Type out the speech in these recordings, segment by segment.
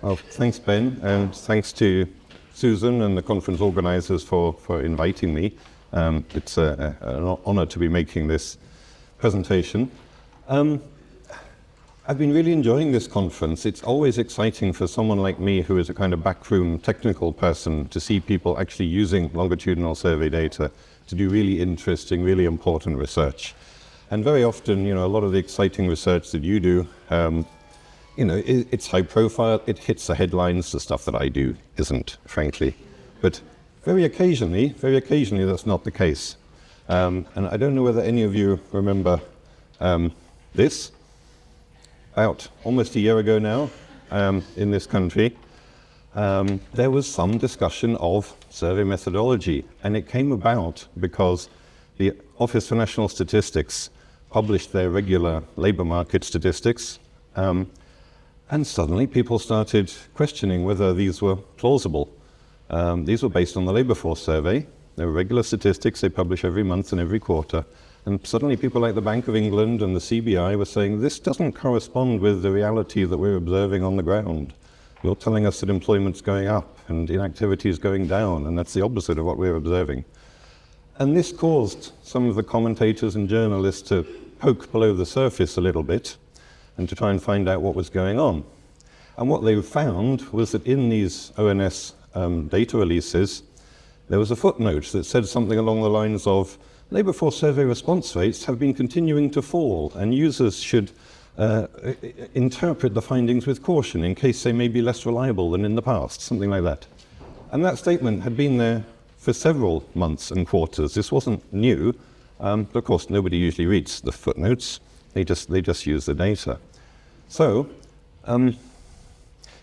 Well, thanks, Ben, and thanks to Susan and the conference organizers for inviting me. It's an honor to be making this presentation. I've been really enjoying this conference. It's always exciting for someone like me who is a kind of backroom technical person to see people actually using longitudinal survey data to do really interesting, really important research. And very often, a lot of the exciting research that you do, it's high profile, it hits the headlines. The stuff that I do isn't, frankly. But very occasionally, that's not the case. And I don't know whether any of you remember this. About almost a year ago now, in this country, there was some discussion of survey methodology, and it came about because the Office for National Statistics published their regular labour market statistics, and suddenly people started questioning whether these were plausible. These were based on the labour force survey. They were regular statistics they publish every month and every quarter. And suddenly people like the Bank of England and the CBI were saying, this doesn't correspond with the reality that we're observing on the ground. You're telling us that employment's going up and inactivity is going down, and that's the opposite of what we're observing. And this caused some of the commentators and journalists to poke below the surface a little bit and to try and find out what was going on. And what they found was that in these ONS data releases, there was a footnote that said something along the lines of, labour force survey response rates have been continuing to fall, and users should interpret the findings with caution in case they may be less reliable than in the past, something like that. And that statement had been there for several months and quarters. This wasn't new, but of course nobody usually reads the footnotes. They just use the data. So,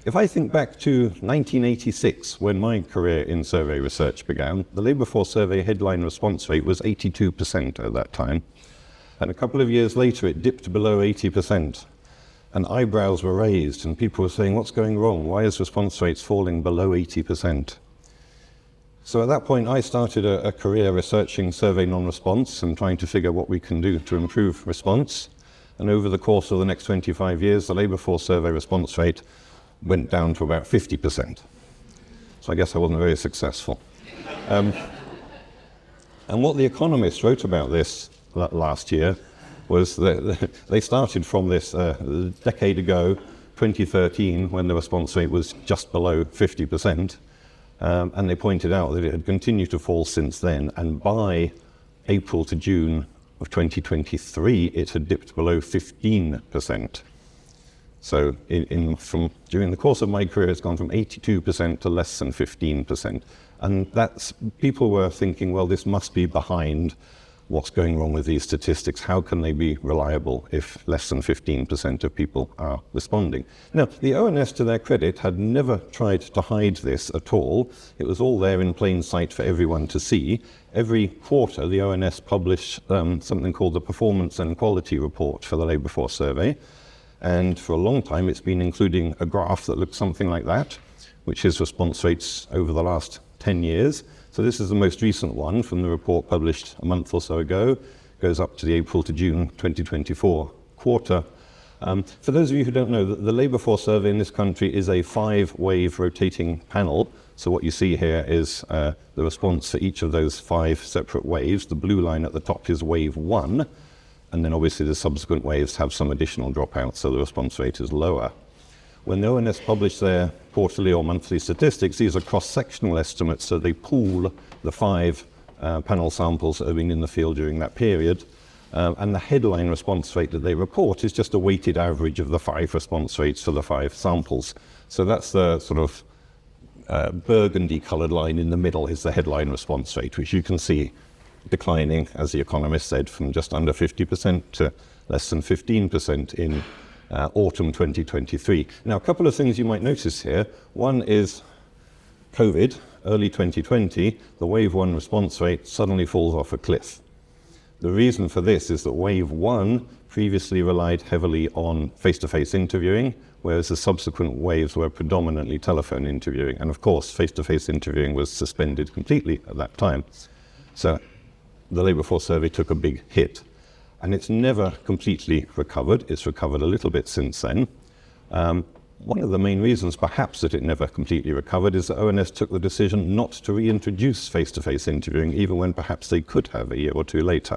if I think back to 1986, when my career in survey research began, the labour force survey headline response rate was 82% at that time. And a couple of years later, it dipped below 80%. And eyebrows were raised, and people were saying, what's going wrong? Why is response rates falling below 80%? So at that point, I started a career researching survey non-response and trying to figure what we can do to improve response. And over the course of the next 25 years, the labour force survey response rate went down to about 50%. So I guess I wasn't very successful. And what The Economist wrote about this last year was that they started from this a decade ago, 2013, when the response rate was just below 50%. And they pointed out that it had continued to fall since then. And by April to June of 2023, it had dipped below 15%. So during the course of my career, it's gone from 82% to less than 15%. And people were thinking, well, this must be behind what's going wrong with these statistics. How can they be reliable if less than 15% of people are responding? Now, the ONS, to their credit, had never tried to hide this at all. It was all there in plain sight for everyone to see. Every quarter, the ONS published something called the Performance and Quality Report for the Labour Force Survey. And for a long time, it's been including a graph that looks something like that, which is response rates over the last 10 years. So this is the most recent one from the report published a month or so ago. It goes up to the April to June 2024 quarter. For those of you who don't know, the labour force survey in this country is a 5-wave rotating panel. So what you see here is the response for each of those 5 separate waves. The blue line at the top is wave 1. And then obviously the subsequent waves have some additional dropouts, so the response rate is lower. When the ONS publish their quarterly or monthly statistics, these are cross-sectional estimates, so they pool the 5 panel samples that have been in the field during that period. And the headline response rate that they report is just a weighted average of the 5 response rates for the 5 samples. So that's the sort of burgundy-coloured line in the middle is the headline response rate, which you can see declining, as The Economist said, from just under 50% to less than 15% in autumn 2023. Now, a couple of things you might notice here. One is COVID, early 2020, the wave 1 response rate suddenly falls off a cliff. The reason for this is that wave 1 previously relied heavily on face-to-face interviewing, whereas the subsequent waves were predominantly telephone interviewing. And of course, face-to-face interviewing was suspended completely at that time. So the labour force survey took a big hit. And it's never completely recovered. It's recovered a little bit since then. one of the main reasons perhaps that it never completely recovered is that ONS took the decision not to reintroduce face-to-face interviewing, even when perhaps they could have a year or two later.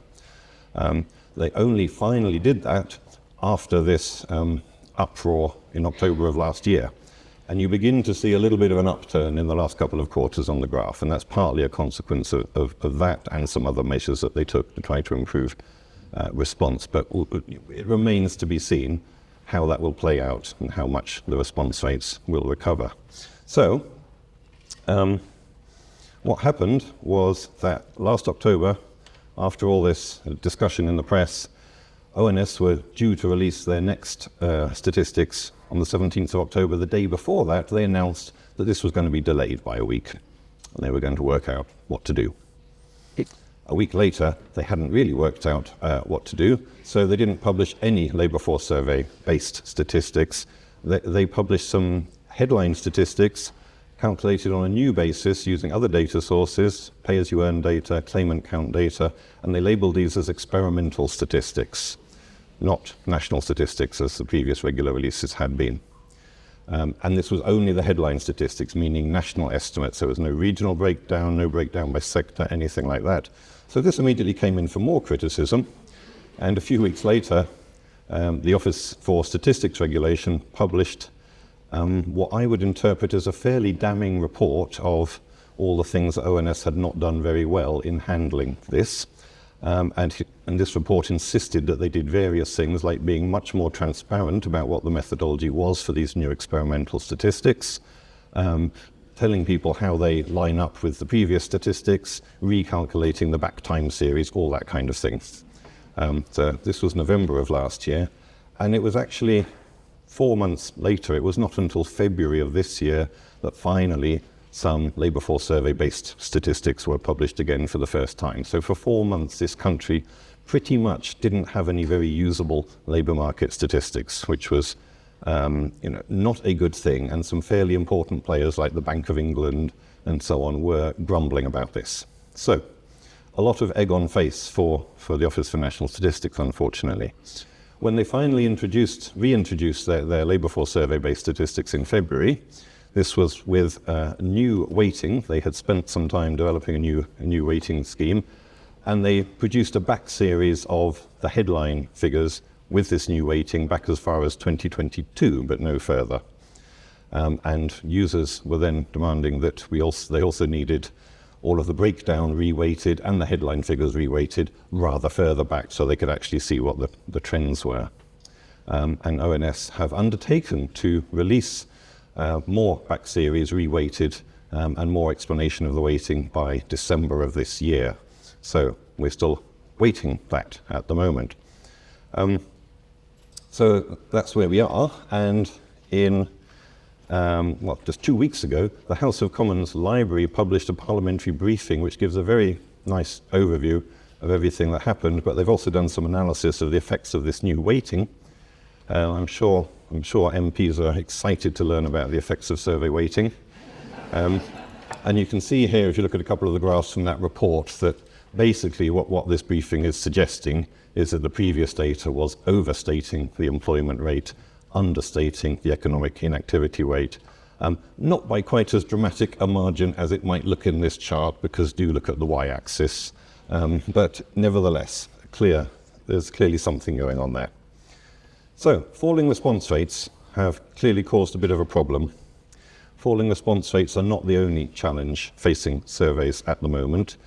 They only finally did that after this uproar in October of last year. And you begin to see a little bit of an upturn in the last couple of quarters on the graph, and that's partly a consequence of that and some other measures that they took to try to improve response. But it remains to be seen how that will play out and how much the response rates will recover. So, what happened was that last October, after all this discussion in the press, ONS were due to release their next statistics on the 17th of October. The day before that, they announced that this was going to be delayed by a week, and they were going to work out what to do. A week later, they hadn't really worked out what to do, so they didn't publish any labour force survey-based statistics. They published some headline statistics calculated on a new basis using other data sources, pay-as-you-earn data, claimant count data, and they labelled these as experimental statistics, not national statistics as the previous regular releases had been. And this was only the headline statistics, meaning national estimates. There was no regional breakdown, no breakdown by sector, anything like that. So this immediately came in for more criticism. And a few weeks later, the Office for Statistics Regulation published what I would interpret as a fairly damning report of all the things that ONS had not done very well in handling this. And this report insisted that they did various things like being much more transparent about what the methodology was for these new experimental statistics, telling people how they line up with the previous statistics, recalculating the back time series, all that kind of thing. So this was November of last year, and it was actually 4 months later, it was not until February of this year that finally some labour force survey-based statistics were published again for the first time. So for 4 months, this country pretty much didn't have any very usable labour market statistics, which was not a good thing. And some fairly important players like the Bank of England and so on were grumbling about this. So a lot of egg on face for the Office for National Statistics, unfortunately. When they finally reintroduced their labour force survey-based statistics in February, this was with new weighting. They had spent some time developing a new weighting scheme, and they produced a back series of the headline figures with this new weighting back as far as 2022, but no further. And users were then demanding that they also needed all of the breakdown reweighted and the headline figures reweighted rather further back so they could actually see what the trends were. And ONS have undertaken to release more back series reweighted and more explanation of the weighting by December of this year. So we're still waiting that at the moment. So that's where we are, and in just 2 weeks ago, the House of Commons Library published a parliamentary briefing which gives a very nice overview of everything that happened, but they've also done some analysis of the effects of this new weighting. I'm sure MPs are excited to learn about the effects of survey weighting. And you can see here, if you look at a couple of the graphs from that report, that basically what this briefing is suggesting is that the previous data was overstating the employment rate, understating the economic inactivity rate, not by quite as dramatic a margin as it might look in this chart, because do look at the y-axis, but nevertheless, there's clearly something going on there. So, falling response rates have clearly caused a bit of a problem. Falling response rates are not the only challenge facing surveys at the moment.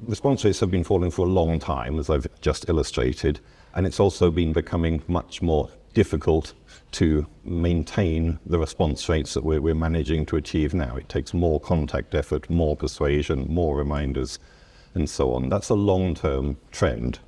Response rates have been falling for a long time, as I've just illustrated, and it's also been becoming much more difficult to maintain the response rates that we're managing to achieve now. It takes more contact effort, more persuasion, more reminders, and so on. That's a long-term trend.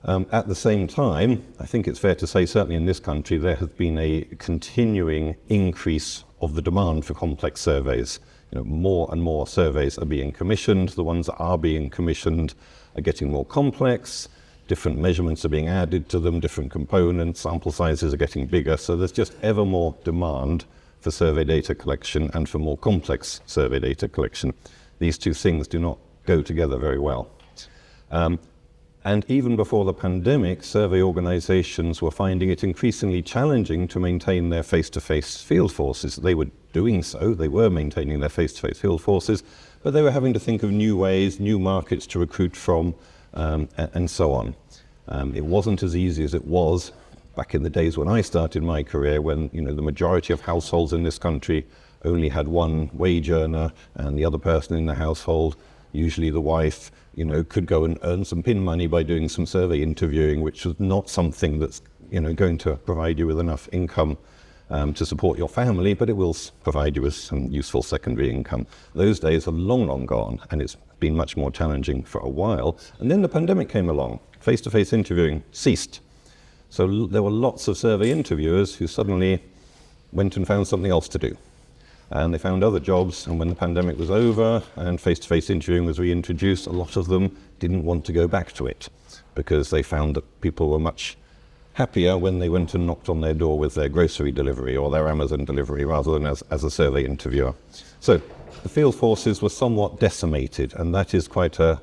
At the same time, I think it's fair to say, certainly in this country, there has been a continuing increase of the demand for complex surveys. More and more surveys are being commissioned. The ones that are being commissioned are getting more complex. Different measurements are being added to them, different components, sample sizes are getting bigger. So there's just ever more demand for survey data collection and for more complex survey data collection. These two things do not go together very well. And even before the pandemic, survey organizations were finding it increasingly challenging to maintain their face-to-face field forces. They were doing so, they were maintaining their face-to-face field forces, but they were having to think of new ways, new markets to recruit from, and so on. It wasn't as easy as it was back in the days when I started my career, when the majority of households in this country only had one wage earner, and the other person in the household, usually the wife, could go and earn some pin money by doing some survey interviewing, which was not something that's going to provide you with enough income to support your family, but it will provide you with some useful secondary income. Those days are long, long gone, and it's been much more challenging for a while. And then the pandemic came along. Face-to-face interviewing ceased. So there were lots of survey interviewers who suddenly went and found something else to do. And they found other jobs, and when the pandemic was over and face-to-face interviewing was reintroduced, a lot of them didn't want to go back to it because they found that people were much happier when they went and knocked on their door with their grocery delivery or their Amazon delivery rather than as a survey interviewer. So the field forces were somewhat decimated, and that is quite a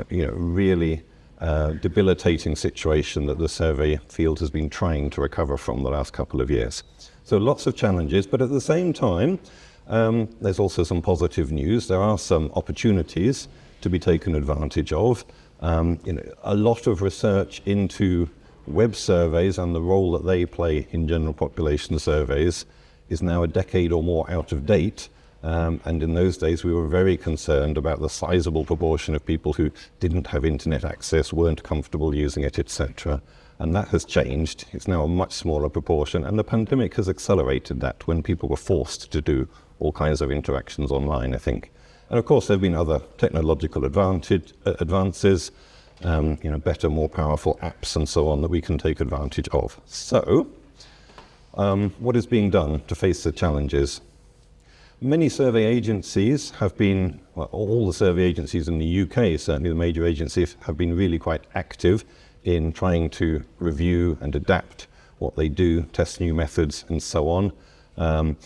really debilitating situation that the survey field has been trying to recover from the last couple of years. So lots of challenges, but at the same time, there's also some positive news. There are some opportunities to be taken advantage of. A lot of research into web surveys and the role that they play in general population surveys is now a decade or more out of date. And in those days, we were very concerned about the sizable proportion of people who didn't have internet access, weren't comfortable using it, etc. And that has changed. It's now a much smaller proportion, and the pandemic has accelerated that when people were forced to do all kinds of interactions online, I think. And of course, there have been other technological advances, better, more powerful apps and so on that we can take advantage of. So, what is being done to face the challenges? Many survey agencies have been, all the survey agencies in the UK, certainly the major agencies, have been really quite active in trying to review and adapt what they do, test new methods and so on.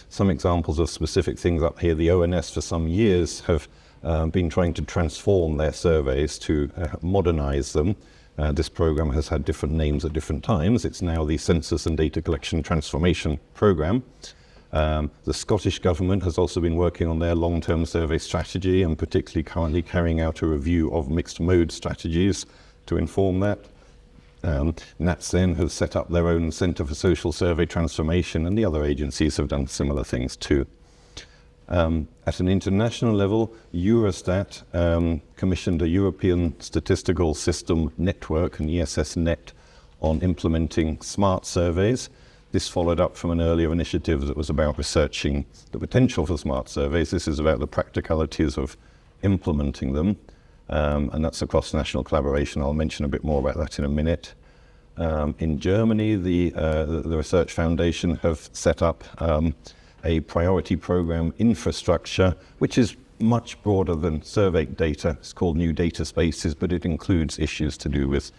Some examples of specific things up here: the ONS for some years have been trying to transform their surveys to modernize them. This program has had different names at different times. It's now the Census and Data Collection Transformation Program. The Scottish Government has also been working on their long-term survey strategy, and particularly currently carrying out a review of mixed mode strategies to inform that. NatSen has set up their own Centre for Social Survey Transformation, and the other agencies have done similar things too. At an international level, Eurostat commissioned a European Statistical System Network, an ESSnet, on implementing smart surveys. This followed up from an earlier initiative that was about researching the potential for smart surveys. This is about the practicalities of implementing them, and that's a cross-national collaboration. I'll mention a bit more about that in a minute. In Germany, the Research Foundation have set up a priority program infrastructure, which is much broader than survey data. It's called New Data Spaces, but it includes issues to do with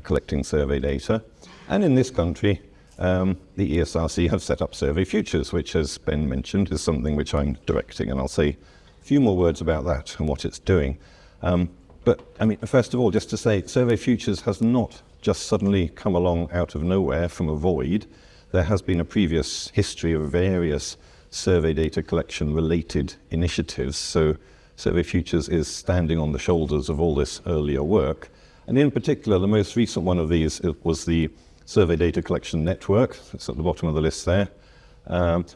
collecting survey data. And in this country, the ESRC have set up Survey Futures, which, as Ben mentioned, is something which I'm directing, and I'll say a few more words about that and what it's doing. But I mean, first of all, just to say, Survey Futures has not just suddenly come along out of nowhere from a void. There has been a previous history of various survey data collection related initiatives. So Survey Futures is standing on the shoulders of all this earlier work. And in particular, the most recent one of these was the Survey Data Collection Network. It's at the bottom of the list there,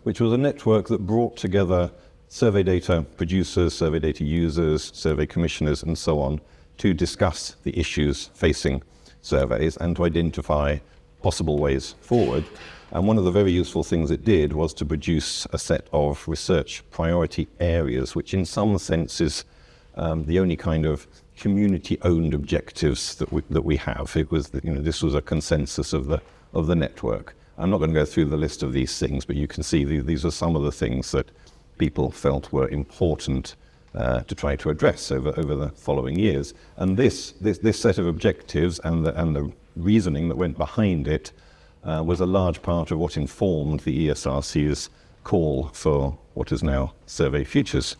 which was a network that brought together survey data producers, survey data users, survey commissioners, and so on, to discuss the issues facing surveys and to identify possible ways forward. And one of the very useful things it did was to produce a set of research priority areas, which in some sense is the only kind of community-owned objectives that we have. It was, this was a consensus of the network. I'm not going to go through the list of these things, but you can see these are some of the things that people felt were important to try to address over the following years. And this set of objectives and the reasoning that went behind it was a large part of what informed the ESRC's call for what is now Survey Futures.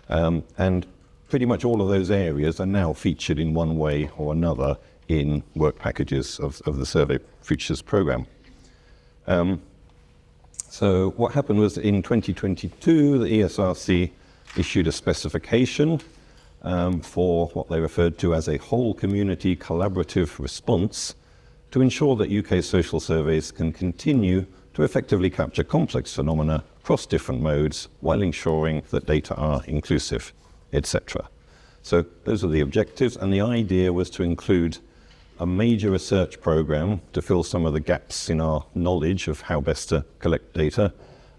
And pretty much all of those areas are now featured in one way or another in work packages of the Survey Futures program. So what happened was in 2022, the ESRC issued a specification for what they referred to as a whole community collaborative response to ensure that UK social surveys can continue to effectively capture complex phenomena across different modes while ensuring that data are inclusive, etc. So those are the objectives, and the idea was to include a major research program to fill some of the gaps in our knowledge of how best to collect data,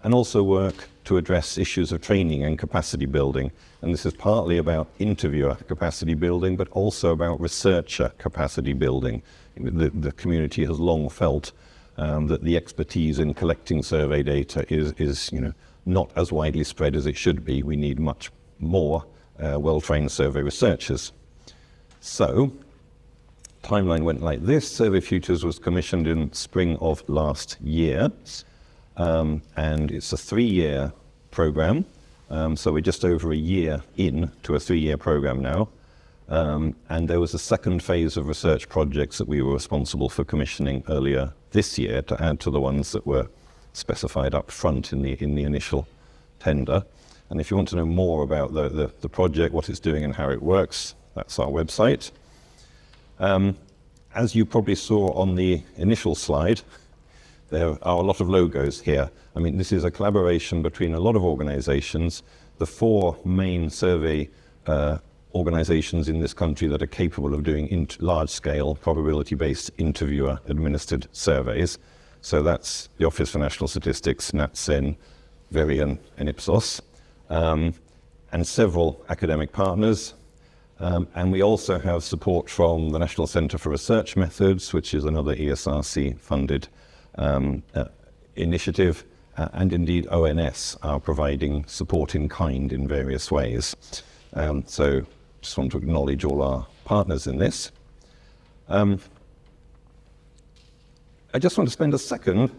and also work to address issues of training and capacity building. And this is partly about interviewer capacity building, but also about researcher capacity building. The community has long felt that the expertise in collecting survey data is not as widely spread as it should be. We need much more well-trained survey researchers. So, timeline went like this. Survey Futures was commissioned in spring of last year, and it's a 3-year program. So we're just over a year in to a 3-year program now. And there was a second phase of research projects that we were responsible for commissioning earlier this year to add to the ones that were specified up front in the initial tender. And if you want to know more about the project, what it's doing and how it works, that's our website. As you probably saw on the initial slide, there are a lot of logos here. I mean, this is a collaboration between a lot of organizations. The 4 main survey organizations in this country that are capable of doing large-scale, probability-based interviewer-administered surveys. So that's the Office for National Statistics, NatCen, Verian, and Ipsos, and several academic partners. And we also have support from the National Centre for Research Methods, which is another ESRC-funded initiative, and indeed ONS are providing support in kind in various ways. So just want to acknowledge all our partners in this. I just want to spend a second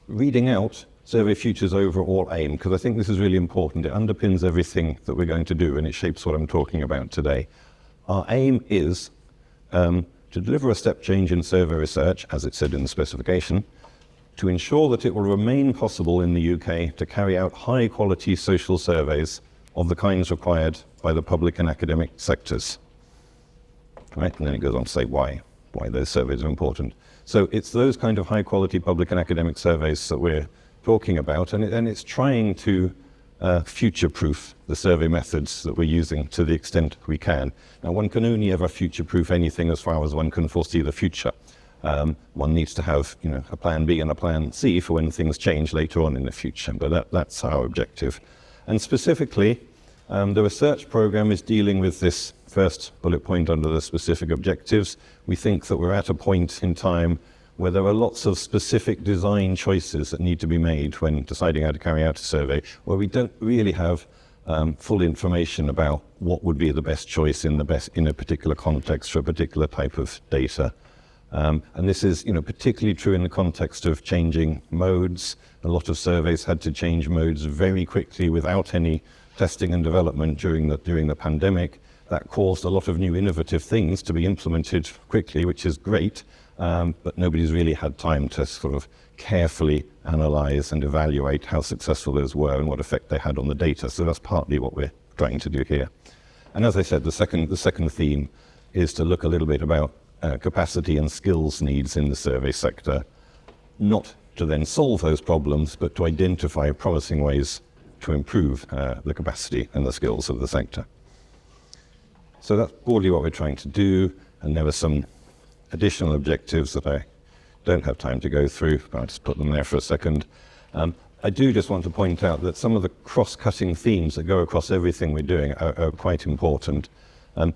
reading out Survey Futures' overall aim, because I think this is really important. It underpins everything that we're going to do, and it shapes what I'm talking about today. Our aim is to deliver a step change in survey research, as it said in the specification, to ensure that it will remain possible in the UK to carry out high-quality social surveys of the kinds required by the public and academic sectors. Right? And then it goes on to say why those surveys are important. So it's those kind of high-quality public and academic surveys that we're talking about, and it's trying to future-proof the survey methods that we're using to the extent we can. Now, one can only ever future-proof anything as far as one can foresee the future. One needs to have, a plan B and a plan C for when things change later on in the future, but that's our objective. And specifically, the research program is dealing with this first bullet point under the specific objectives. We think that we're at a point in time where there are lots of specific design choices that need to be made when deciding how to carry out a survey, where we don't really have full information about what would be the best choice in a particular context for a particular type of data. And this is, particularly true in the context of changing modes. A lot of surveys had to change modes very quickly without any testing and development during the pandemic. That caused a lot of new innovative things to be implemented quickly, which is great. But nobody's really had time to sort of carefully analyze and evaluate how successful those were and what effect they had on the data. So that's partly what we're trying to do here. And as I said, the second theme is to look a little bit about capacity and skills needs in the survey sector, not to then solve those problems, but to identify promising ways to improve the capacity and the skills of the sector. So that's broadly what we're trying to do, and there were some additional objectives that I don't have time to go through, but I'll just put them there for a second. I do just want to point out that some of the cross-cutting themes that go across everything we're doing are quite important.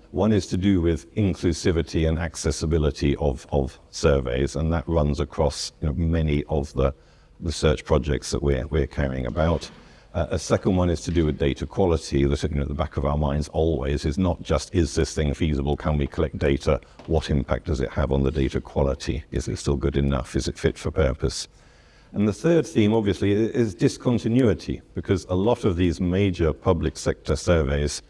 One is to do with inclusivity and accessibility of surveys, and that runs across many of the research projects that we're carrying about. A second one is to do with data quality. That's at the back of our minds always is not just, is this thing feasible? Can we collect data? What impact does it have on the data quality? Is it still good enough? Is it fit for purpose? And the third theme, obviously, is discontinuity, because a lot of these major public sector surveys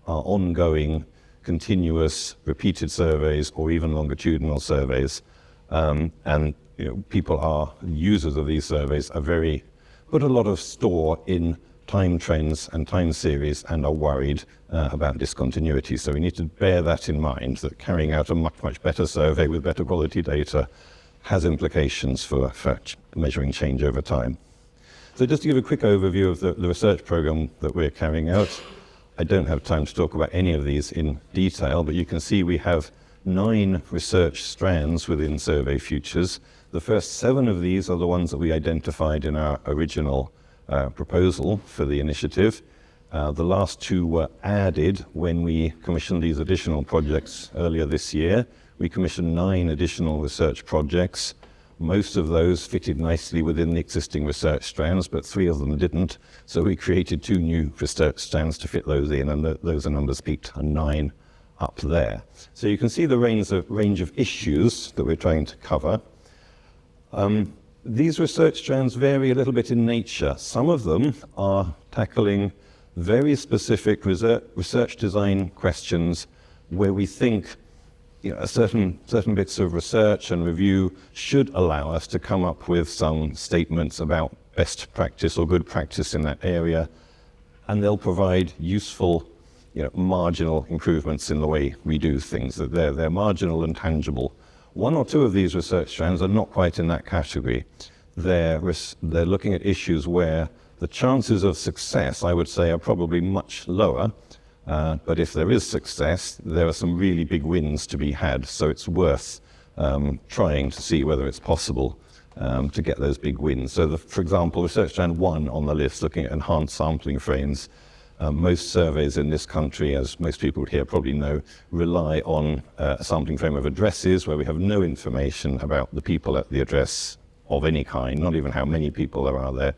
are ongoing, continuous, repeated surveys or even longitudinal surveys. And people users of these surveys put a lot of store in time trends and time series and are worried about discontinuity. So we need to bear that in mind, that carrying out a much better survey with better quality data has implications for measuring change over time. So just to give a quick overview of the research program that we're carrying out, I don't have time to talk about any of these in detail, but you can see we have 9 research strands within Survey Futures. The first 7 of these are the ones that we identified in our original proposal for the initiative. The last 2 were added when we commissioned these additional projects earlier this year. We commissioned 9 additional research projects. Most of those fitted nicely within the existing research strands, but 3 of them didn't. So we created 2 new research strands to fit those in, and those are numbers 8 and 9 up there. So you can see the range of issues that we're trying to cover. These research strands vary a little bit in nature. Some of them are tackling very specific research design questions where we think certain bits of research and review should allow us to come up with some statements about best practice or good practice in that area, and they'll provide useful marginal improvements in the way we do things. That they're marginal and tangible. 1 or 2 of these research strands are not quite in that category. They're looking at issues where the chances of success, I would say, are probably much lower. But if there is success, there are some really big wins to be had. So it's worth trying to see whether it's possible to get those big wins. So for example, research strand 1 on the list, looking at enhanced sampling frames. Most surveys in this country, as most people here probably know, rely on a sampling frame of addresses where we have no information about the people at the address of any kind, not even how many people there are there.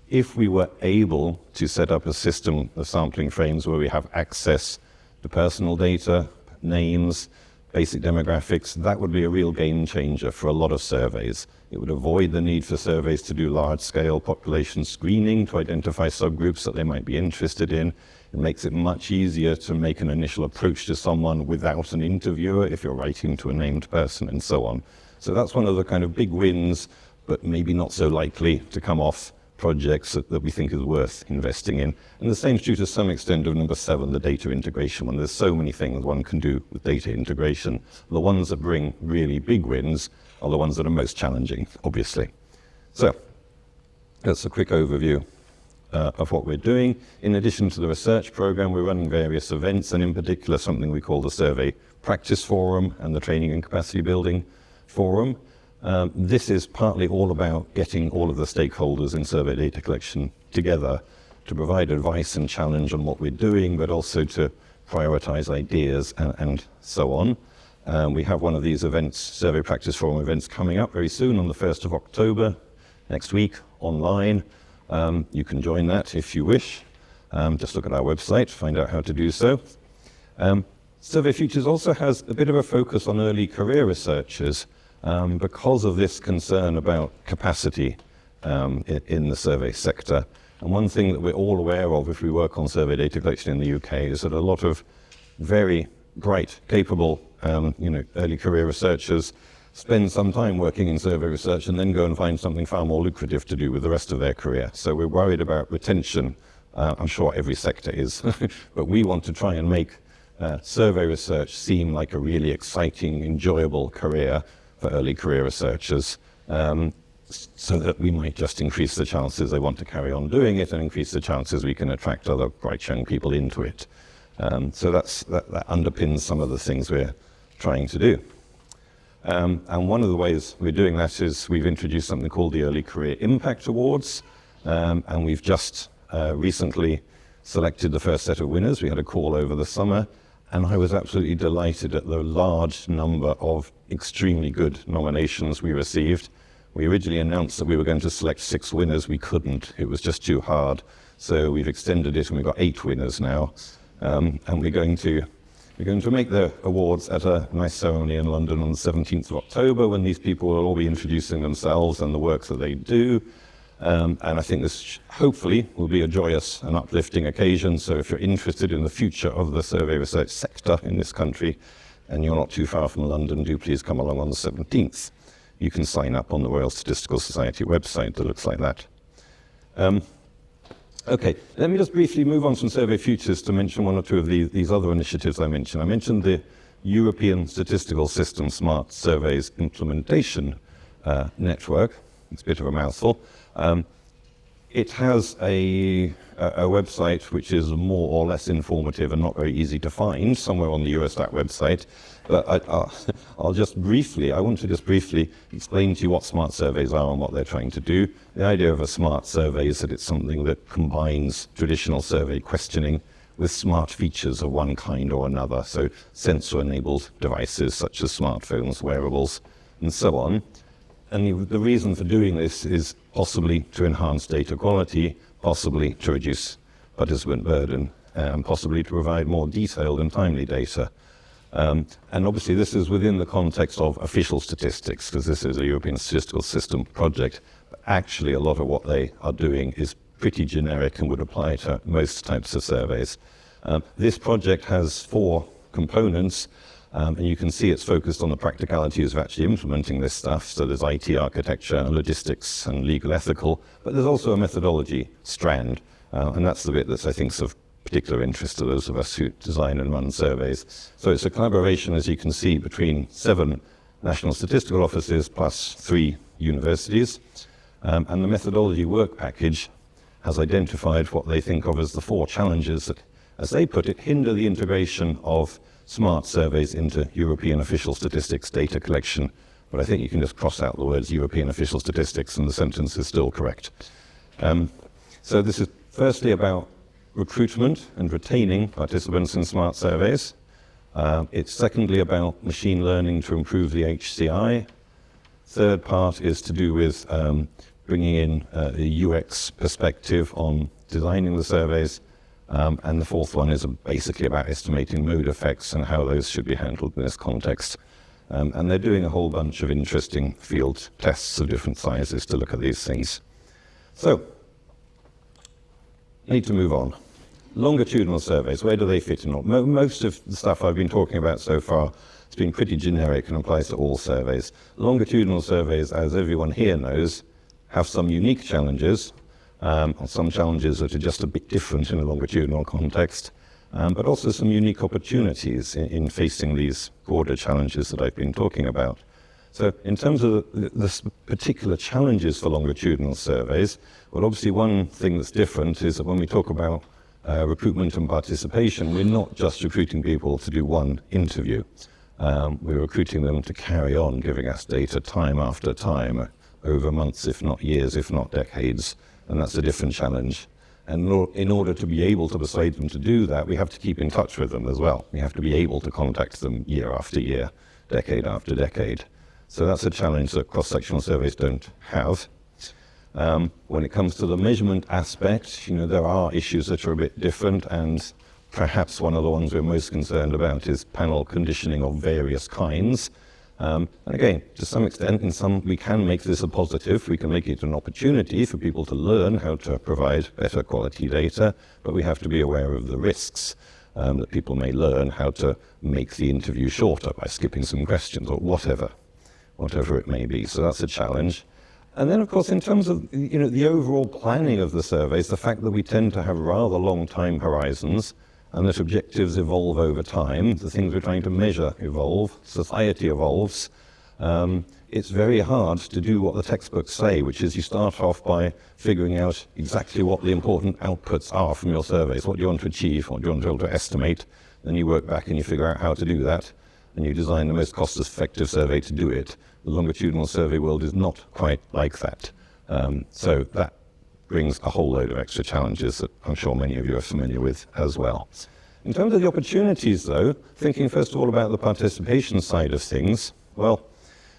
If we were able to set up a system of sampling frames where we have access to personal data, names, basic demographics, that would be a real game changer for a lot of surveys. It would avoid the need for surveys to do large-scale population screening to identify subgroups that they might be interested in. It makes it much easier to make an initial approach to someone without an interviewer if you're writing to a named person and so on. So that's one of the kind of big wins, but maybe not so likely to come off projects that we think is worth investing in. And the same is true to some extent of number 7, the data integration one. There's so many things one can do with data integration. The ones that bring really big wins are the ones that are most challenging, obviously. So that's a quick overview of what we're doing. In addition to the research program, we're running various events, and in particular something we call the Survey Practice Forum and the Training and Capacity Building Forum. This is partly all about getting all of the stakeholders in survey data collection together to provide advice and challenge on what we're doing, but also to prioritize ideas and so on. We have one of these events, Survey Practice Forum events, coming up very soon on the 1st of October, next week, online. You can join that if you wish. Just look at our website to find out how to do so. Survey Futures also has a bit of a focus on early career researchers because of this concern about capacity in the survey sector. And one thing that we're all aware of if we work on survey data collection in the UK is that a lot of very bright, capable, early career researchers spend some time working in survey research and then go and find something far more lucrative to do with the rest of their career. So we're worried about retention. I'm sure every sector is, but we want to try and make survey research seem like a really exciting, enjoyable career for early career researchers, so that we might just increase the chances they want to carry on doing it and increase the chances we can attract other bright young people into it. So that underpins some of the things we're trying to do. And one of the ways we're doing that is we've introduced something called the Early Career Impact Awards, and we've just recently selected the first set of winners. We had a call over the summer, and I was absolutely delighted at the large number of extremely good nominations we received. We originally announced that we were going to select 6 winners. We couldn't. It was just too hard. So we've extended it, and we've got 8 winners now. And we're going to make the awards at a nice ceremony in London on the 17th of October, when these people will all be introducing themselves and the work that they do. And I think this hopefully will be a joyous and uplifting occasion. So if you're interested in the future of the survey research sector in this country, and you're not too far from London, do please come along on the 17th. You can sign up on the Royal Statistical Society website that looks like that. Okay, let me just briefly move on from Survey Futures to mention one or two of these other initiatives I mentioned. I mentioned the European Statistical System Smart Surveys Implementation Network. It's a bit of a mouthful. It has a website which is more or less informative and not very easy to find, somewhere on the Eurostat website. But I want to just briefly explain to you what smart surveys are and what they're trying to do. The idea of a smart survey is that it's something that combines traditional survey questioning with smart features of one kind or another, so sensor-enabled devices such as smartphones, wearables, and so on. And the reason for doing this is possibly to enhance data quality, possibly to reduce participant burden, and possibly to provide more detailed and timely data. And obviously this is within the context of official statistics, because this is a European Statistical System project. But actually, a lot of what they are doing is pretty generic and would apply to most types of surveys. This project has 4 components. And you can see it's focused on the practicalities of actually implementing this stuff. So there's IT architecture, logistics, and legal ethical, but there's also a methodology strand. And that's the bit that's, I think, of particular interest to those of us who design and run surveys. So it's a collaboration, as you can see, between 7 national statistical offices plus 3 universities. And the methodology work package has identified what they think of as the 4 challenges that, as they put it, hinder the integration of smart surveys into European official statistics data collection. But I think you can just cross out the words European official statistics and the sentence is still correct. So this is firstly about recruitment and retaining participants in smart surveys. It's secondly about machine learning to improve the HCI. Third part is to do with bringing in a UX perspective on designing the surveys. And the fourth one is basically about estimating mode effects and how those should be handled in this context. And they're doing a whole bunch of interesting field tests of different sizes to look at these things. So, need to move on. Longitudinal surveys, where do they fit in? Most of the stuff I've been talking about so far has been pretty generic and applies to all surveys. Longitudinal surveys, as everyone here knows, have some unique challenges. Some challenges that are just a bit different in a longitudinal context, but also some unique opportunities in facing these broader challenges that I've been talking about. So in terms of the particular challenges for longitudinal surveys, well, obviously one thing that's different is that when we talk about recruitment and participation, we're not just recruiting people to do one interview. We're recruiting them to carry on giving us data time after time, over months, if not years, if not decades. And that's a different challenge. And in order to be able to persuade them to do that, we have to keep in touch with them as well. We have to be able to contact them year after year, decade after decade. So that's a challenge that cross-sectional surveys don't have. When it comes to the measurement aspect, there are issues that are a bit different, and perhaps one of the ones we're most concerned about is panel conditioning of various kinds. And again, to some extent, we can make this a positive. We can make it an opportunity for people to learn how to provide better quality data, but we have to be aware of the risks that people may learn how to make the interview shorter by skipping some questions or whatever it may be. So that's a challenge. And then, of course, in terms of the overall planning of the surveys, the fact that we tend to have rather long time horizons, and that objectives evolve over time, the things we're trying to measure evolve, society evolves. It's very hard to do what the textbooks say, which is you start off by figuring out exactly what the important outputs are from your surveys, what do you want to achieve, what do you want to be able to estimate, then you work back and you figure out how to do that, and you design the most cost-effective survey to do it. The longitudinal survey world is not quite like that. So that brings a whole load of extra challenges that I'm sure many of you are familiar with as well. In terms of the opportunities, though, thinking first of all about the participation side of things, well,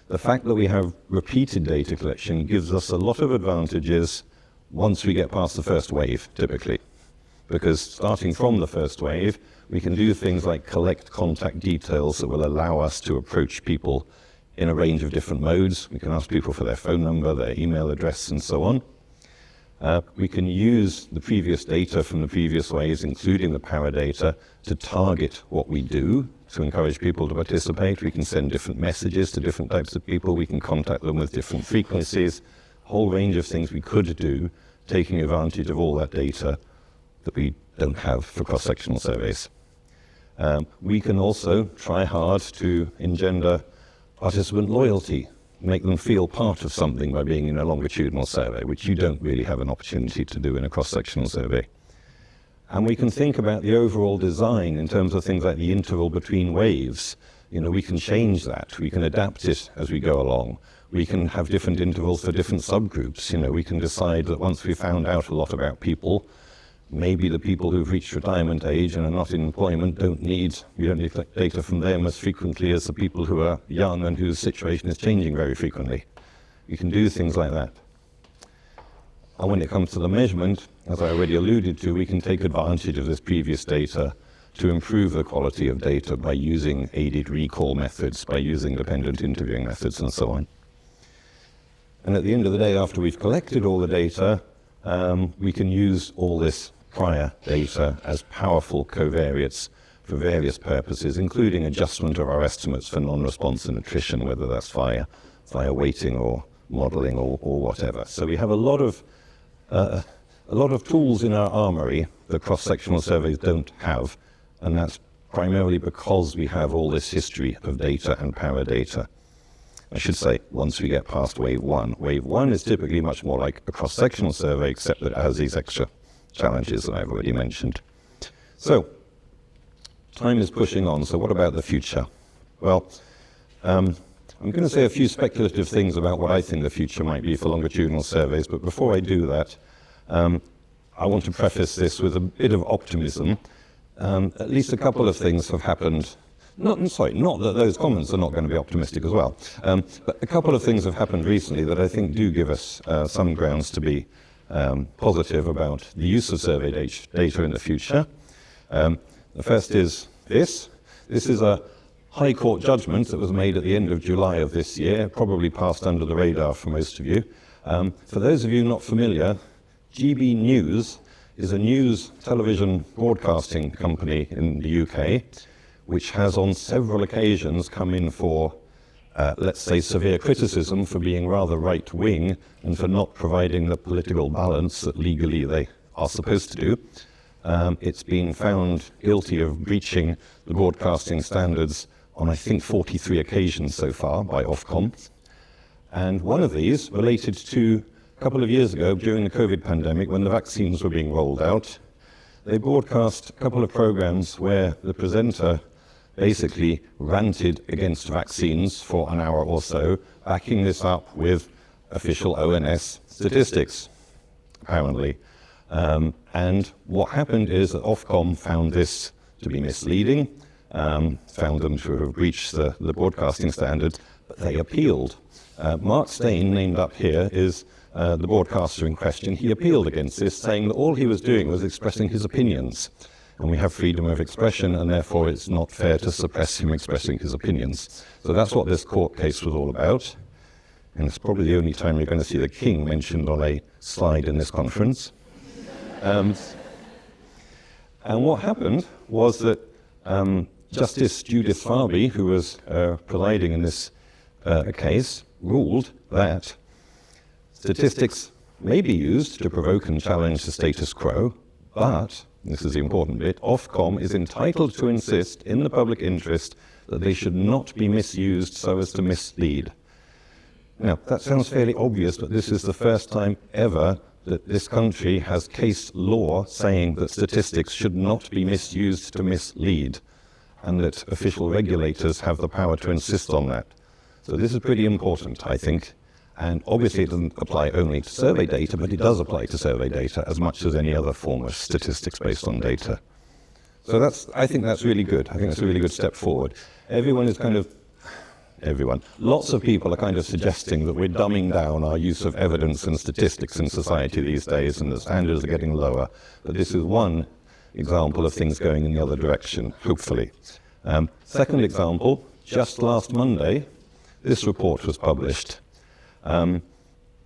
the fact that we have repeated data collection gives us a lot of advantages once we get past the first wave, typically. Because starting from the first wave, we can do things like collect contact details that will allow us to approach people in a range of different modes. We can ask people for their phone number, their email address, and so on. We can use the previous data from the previous ways, including the power data, to target what we do, to encourage people to participate. We can send different messages to different types of people. We can contact them with different frequencies, a whole range of things we could do, taking advantage of all that data that we don't have for cross-sectional surveys. We can also try hard to engender participant loyalty, make them feel part of something by being in a longitudinal survey, which you don't really have an opportunity to do in a cross-sectional survey. And we can think about the overall design in terms of things like the interval between waves. We can change that. We can adapt it as we go along. We can have different intervals for different subgroups. We can decide that once we've found out a lot about people, maybe the people who've reached retirement age and are not in employment we don't need data from them as frequently as the people who are young and whose situation is changing very frequently. You can do things like that. And when it comes to the measurement, as I already alluded to, we can take advantage of this previous data to improve the quality of data by using aided recall methods, by using dependent interviewing methods, and so on. And at the end of the day, after we've collected all the data, we can use all this prior data as powerful covariates for various purposes, including adjustment of our estimates for non-response and attrition, whether that's via weighting or modeling or whatever. So we have a lot of tools in our armory that cross-sectional surveys don't have, and that's primarily because we have all this history of data and power data. I should say, once we get past wave one. Wave one is typically much more like a cross-sectional survey, except that it has these extra challenges that I've already mentioned. So, time is pushing on, so what about the future? Well, I'm going to say a few speculative things about what I think the future might be for longitudinal surveys, but before I do that, I want to preface this with a bit of optimism. At least a couple of things have happened. Not that those comments are not going to be optimistic as well, but a couple of things have happened recently that I think do give us some grounds to be positive about the use of survey data in the future. The first is this. This is a High Court judgment that was made at the end of July of this year, probably passed under the radar for most of you. For those of you not familiar, GB News is a news television broadcasting company in the UK, which has on several occasions come in for, let's say, severe criticism for being rather right-wing and for not providing the political balance that legally they are supposed to do. It's been found guilty of breaching the broadcasting standards on, I think, 43 occasions so far by Ofcom. And one of these related to a couple of years ago during the COVID pandemic when the vaccines were being rolled out. They broadcast a couple of programs where the presenter basically ranted against vaccines for an hour or so, backing this up with official ONS statistics, apparently. And what happened is that Ofcom found this to be misleading, found them to have breached the broadcasting standards, but they appealed. Mark Steyn, named up here, is the broadcaster in question. He appealed against this, saying that all he was doing was expressing his opinions. And we have freedom of expression, and therefore it's not fair to suppress him expressing his opinions. So that's what this court case was all about. And it's probably the only time you're going to see the king mentioned on a slide in this conference. And what happened was that Justice Judith Farby, who was presiding in this case, ruled that statistics may be used to provoke and challenge the status quo, but, this is the important bit, Ofcom is entitled to insist in the public interest that they should not be misused so as to mislead. Now, that sounds fairly obvious, but this is the first time ever that this country has case law saying that statistics should not be misused to mislead, and that official regulators have the power to insist on that. So this is pretty important, I think. And obviously it doesn't apply only to survey data, but it does apply to survey data as much as any other form of statistics based on data. So I think that's really good. I think that's a really good step forward. Lots of people are kind of suggesting that we're dumbing down our use of evidence and statistics in society these days, and the standards are getting lower. But this is one example of things going in the other direction, hopefully. Second example, just last Monday, this report was published.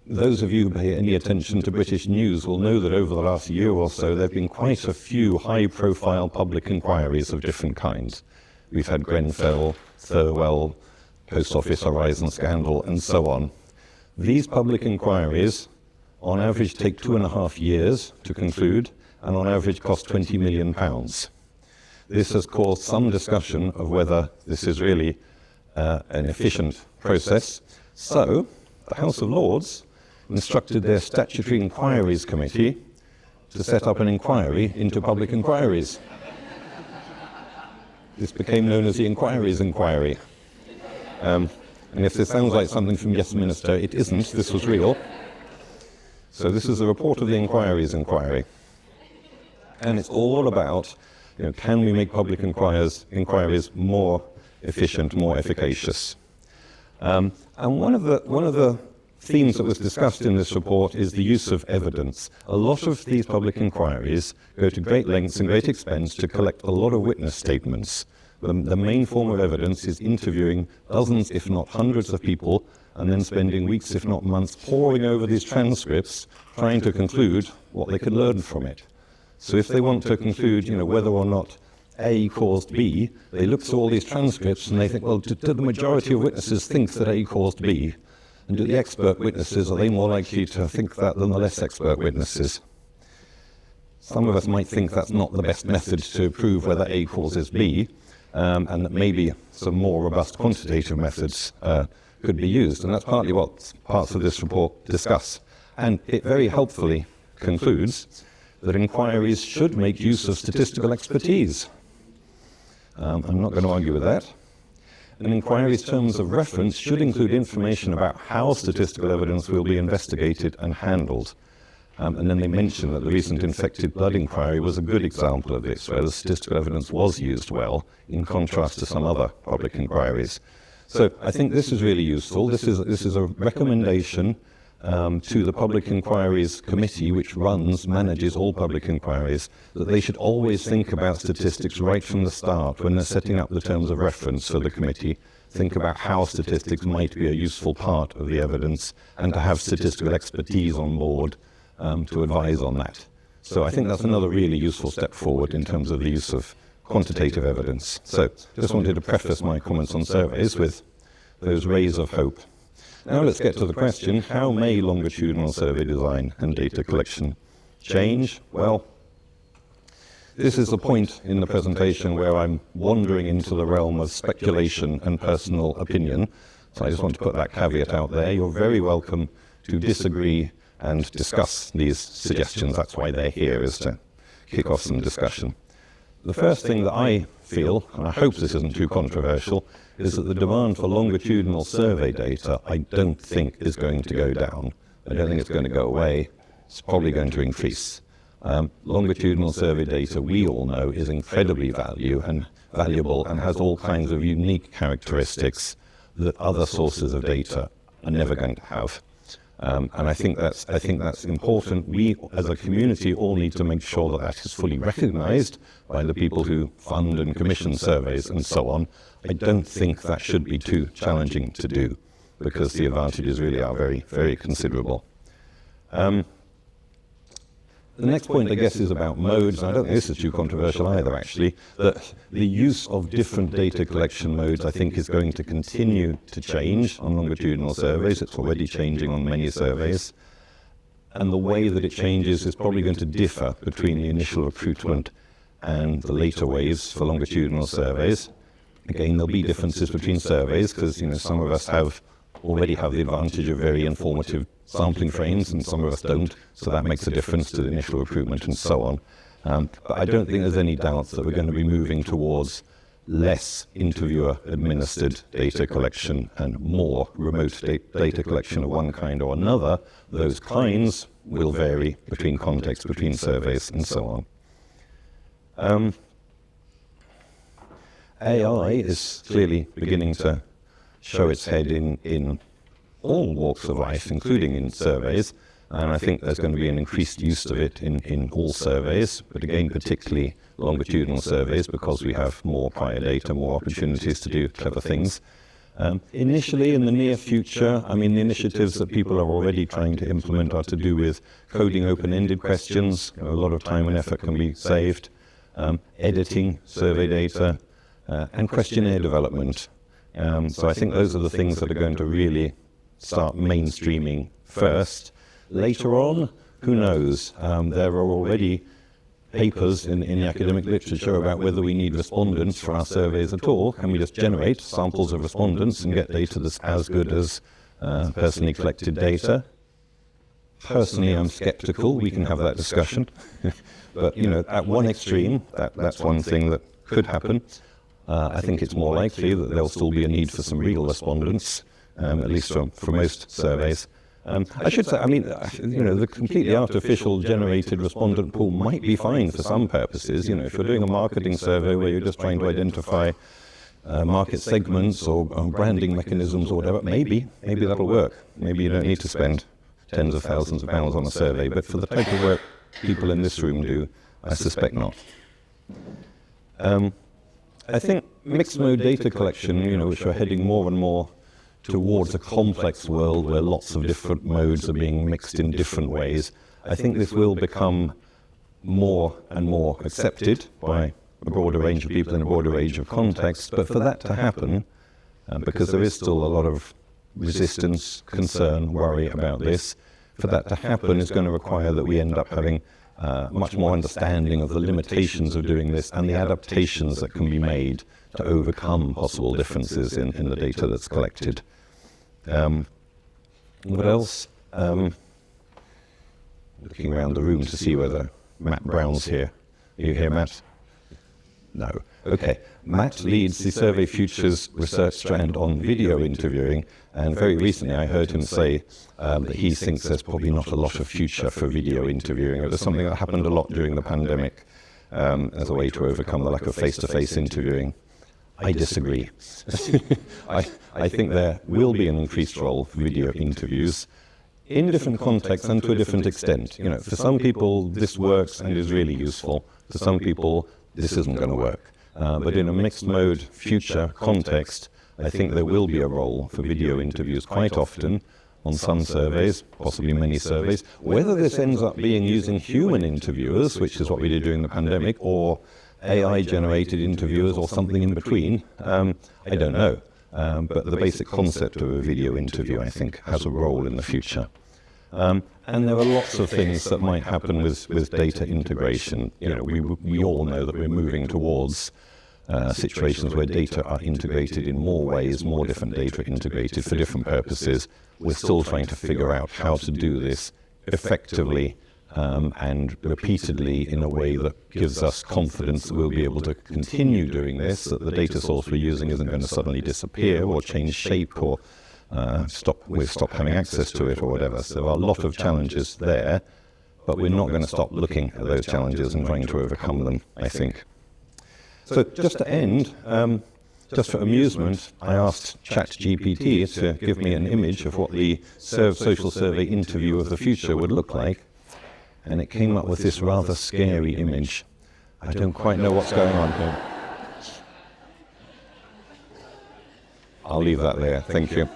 those of you who pay any attention to British news will know that over the last year or so there have been quite a few high-profile public inquiries of different kinds. We've had Grenfell, Thirlwell, Post Office Horizon scandal, and so on. These public inquiries, on average, take 2.5 years to conclude, and on average cost £20 million. This has caused some discussion of whether this is really an efficient process. So, the House of Lords instructed their Statutory Inquiries Committee to set up an inquiry into public inquiries. This became known as the Inquiries Inquiry. And if this sounds like something from Yes Minister, it isn't. This was real. So this is a report of the Inquiries Inquiry. And it's all about, can we make public inquiries more efficient, more efficacious? And one of the themes that was discussed in this report is the use of evidence. A lot of these public inquiries go to great lengths and great expense to collect a lot of witness statements. The main form of evidence is interviewing dozens, if not hundreds of people, and then spending weeks, if not months, poring over these transcripts, trying to conclude what they can learn from it. So if they want to conclude, whether or not A caused B, they look through all these transcripts and they think, well, do the majority of witnesses think that A caused B? And do the expert witnesses, are they more likely to think that than the less expert witnesses? Some of us might think that's not the best method to prove whether A causes B, and that maybe some more robust quantitative methods could be used. And that's partly what parts of this report discuss. And it very helpfully concludes that inquiries should make use of statistical expertise. I'm not going to argue with that. An inquiry's terms of reference should include information about how statistical evidence will be investigated and handled. And then they mention that the recent infected blood inquiry was a good example of this, where the statistical evidence was used well, in contrast to some other public inquiries. So I think this is really useful. This is a recommendation to the Public Inquiries Committee, which manages all public inquiries, that they should always think about statistics right from the start when they're setting up the terms of reference for the committee. Think about how statistics might be a useful part of the evidence, and to have statistical expertise on board to advise on that. So I think that's another really useful step forward in terms of the use of quantitative evidence. So just wanted to preface my comments on surveys with those rays of hope. Now let's get to the question, how may longitudinal survey design and data collection change? Well, this is the point in the presentation where I'm wandering into the realm of speculation and personal opinion. So I just want to put that caveat out there. You're very welcome to disagree and discuss these suggestions. That's why they're here, is to kick off some discussion. The first thing that I feel, and I hope this isn't too controversial, is that the demand for longitudinal survey data I don't think is going to go down. I don't think it's going to go away. It's probably going to increase. Longitudinal survey data, we all know, is incredibly valuable and has all kinds of unique characteristics that other sources of data are never going to have. And I think that's important. We, as a community, all need to make sure that that is fully recognized by the people who fund and commission surveys and so on. I don't think that should be too challenging to do, because the advantages really are very, very considerable. The next point, I guess, is about modes. And I don't think this is too controversial either, actually, that the use of different data collection modes, I think, is going to continue to change on longitudinal surveys. It's already changing on many surveys. And the way that it changes is probably going to differ between the initial recruitment and the later waves for longitudinal surveys. Again, there'll be differences between surveys, because some of us already have the advantage of very informative sampling frames, and some of us don't, so that makes a difference to the initial recruitment and so on. But I don't think there's any doubt that we're going to be moving towards less interviewer-administered data collection and more remote data collection of one kind or another. Those kinds will vary between contexts, between surveys, and so on. AI is clearly beginning to show its head in all walks of life, including in surveys, and I think there's going to be an increased use of it in all surveys, but again, particularly longitudinal surveys, because we have more prior data, more opportunities to do clever things. Initially, in the near future, I mean, the initiatives that people are already trying to implement are to do with coding open-ended questions. A lot of time and effort can be saved. Editing survey data, and questionnaire development. So I think those are the things that are going to really start mainstreaming first. Later on, who knows? There are already papers in the academic literature about whether we need respondents for our surveys at all. Can we just generate samples of respondents and get data that's as good as personally collected data? Personally, I'm skeptical. We can have that discussion. But, you know, at one extreme, that's one thing that could happen. I think it's more likely that there'll still be a need for some real respondents, at least for most surveys. I should say, I mean, you know, the completely artificial generated respondent pool might be fine for some purposes. You know, if you're doing a marketing survey where you're just trying to identify market segments or branding mechanisms or whatever, maybe that'll work. Maybe you don't need to spend tens of thousands of pounds on a survey, but for the type of work people in this room do, I suspect not. I think mixed mode data collection, you know, which we're heading more and more towards a complex world where lots of different modes are being mixed in different ways, I think this will become more and more accepted by a broader range of people in a broader range of contexts. But for that to happen, because there is still a lot of resistance, concern, worry about this, for that to happen is going to require that we end up having much more understanding of the limitations of doing this and the adaptations that can be made to overcome possible differences in the data that's collected. What else? Looking around the room to see whether Matt Brown's here. Are you here, Matt? No. Okay. Matt leads the Survey Futures research strand on video interviewing, and very recently I heard him say that he thinks there's probably not a lot of future for video interviewing. It was something that happened a lot during the pandemic as a way to overcome the lack of face-to-face interviewing. I disagree. I think there will be an increased role for video interviews in different contexts and to a different extent. You know, for some people this works and is really useful. For some people this isn't going to work. But in a mixed mode future context, I think there will be a role for video interviews quite often on some surveys, possibly many surveys. Whether this ends up being using human interviewers, which is what we did during the pandemic, or AI-generated interviewers or something in between, I don't know. But the basic concept of a video interview, I think, has a role in the future. And there are lots of things that might happen with data integration. You know, we all know that we're moving towards situations where data are integrated in more ways, more different data integrated for different purposes. We're still trying to figure out how to do this effectively and repeatedly in a way that gives us confidence that we'll be able to continue doing this, that the data source we're using isn't going to suddenly disappear or change shape or we'll stop having access to it or whatever. So there are a lot of challenges there, but we're not going to stop looking at those challenges and trying to overcome them, I think. So just to end, just for amusement, I asked ChatGPT to give me an image of what the social survey interview of the future would look like, and it came up with this rather scary image. I don't quite know what's going on here. I'll leave that there. Thank you.